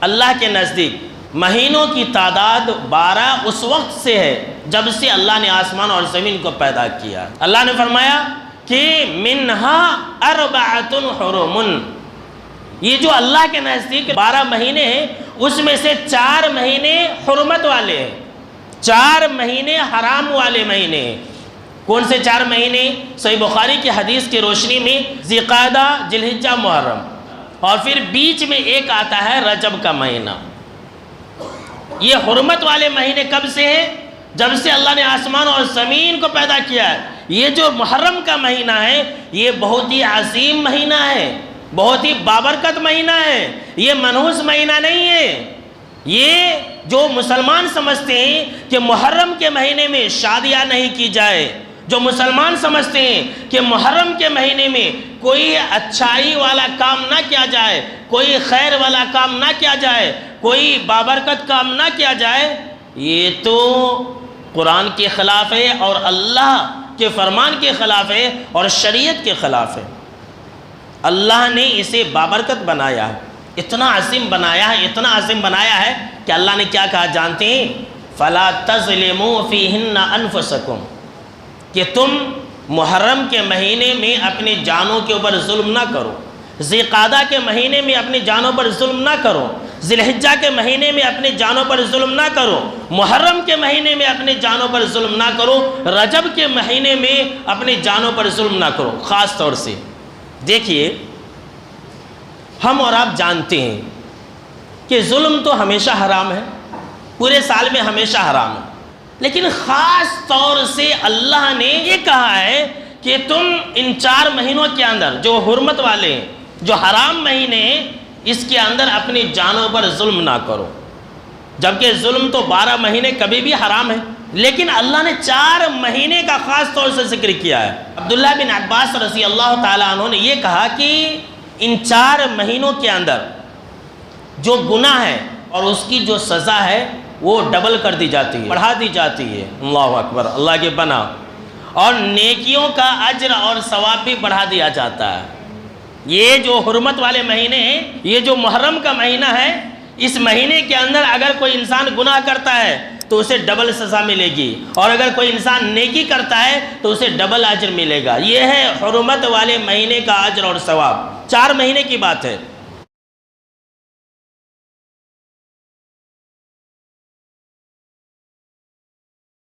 اللہ کے نزدیک مہینوں کی تعداد 12 اس وقت سے ہے جب سے اللہ نے آسمان اور زمین کو پیدا کیا۔ اللہ نے فرمایا کہ منہا اربعۃ حرم، یہ جو اللہ کے نزدیک 12 مہینے ہیں اس میں سے 4 مہینے حرمت والے ہیں، 4 مہینے حرام والے مہینے ہیں۔ کون سے 4 مہینے؟ صحیح بخاری کی حدیث کی روشنی میں ذی القعدہ، ذی الحجہ، محرم، اور پھر بیچ میں ایک آتا ہے رجب کا مہینہ۔ یہ حرمت والے مہینے کب سے ہیں؟ جب سے اللہ نے آسمان اور زمین کو پیدا کیا ہے۔ یہ جو محرم کا مہینہ ہے یہ بہت ہی عظیم مہینہ ہے، بہت ہی بابرکت مہینہ ہے، یہ منحوس مہینہ نہیں ہے۔ یہ جو مسلمان سمجھتے ہیں کہ محرم کے مہینے میں شادیاں نہیں کی جائے، جو مسلمان سمجھتے ہیں کہ محرم کے مہینے میں کوئی اچھائی والا کام نہ کیا جائے، کوئی خیر والا کام نہ کیا جائے، کوئی بابرکت کام نہ کیا جائے، یہ تو قرآن کے خلاف ہے اور اللہ کے فرمان کے خلاف ہے اور شریعت کے خلاف ہے۔ اللہ نے اسے بابرکت بنایا ہے، اتنا عظیم بنایا ہے، اتنا عظیم بنایا ہے کہ اللہ نے کیا کہا جانتے ہیں؟ فَلَا تَظْلِمُوا فِيهِنَّ أَنفُسَكُمْ، کہ تم محرم کے مہینے میں اپنی جانوں کے اوپر ظلم نہ کرو، ذی القعدہ کے مہینے میں اپنی جانوں پر ظلم نہ کرو، ذی الحجہ کے مہینے میں اپنی جانوں پر ظلم نہ کرو، محرم کے مہینے میں اپنی جانوں پر ظلم نہ کرو، رجب کے مہینے میں اپنی جانوں پر ظلم نہ کرو۔ خاص طور سے دیکھیے، ہم اور آپ جانتے ہیں کہ ظلم تو ہمیشہ حرام ہے، پورے سال میں ہمیشہ حرام ہے، لیکن خاص طور سے اللہ نے یہ کہا ہے کہ تم ان 4 مہینوں کے اندر جو حرمت والے ہیں، جو حرام مہینے ہیں، اس کے اندر اپنی جانوں پر ظلم نہ کرو۔ جبکہ ظلم تو 12 مہینے کبھی بھی حرام ہے، لیکن اللہ نے 4 مہینے کا خاص طور سے ذکر کیا ہے۔ عبداللہ بن عباس رضی اللہ تعالیٰ عنہ نے یہ کہا کہ ان 4 مہینوں کے اندر جو گناہ ہے اور اس کی جو سزا ہے وہ ڈبل کر دی جاتی ہے، بڑھا دی جاتی ہے۔ اللہ اکبر، اللہ کے پناہ۔ اور نیکیوں کا اجر اور ثواب بھی بڑھا دیا جاتا ہے۔ یہ جو حرمت والے مہینے ہیں، یہ جو محرم کا مہینہ ہے، اس مہینے کے اندر اگر کوئی انسان گناہ کرتا ہے تو اسے ڈبل سزا ملے گی، اور اگر کوئی انسان نیکی کرتا ہے تو اسے ڈبل اجر ملے گا۔ یہ ہے حرمت والے مہینے کا اجر اور ثواب۔ 4 مہینے کی بات ہے۔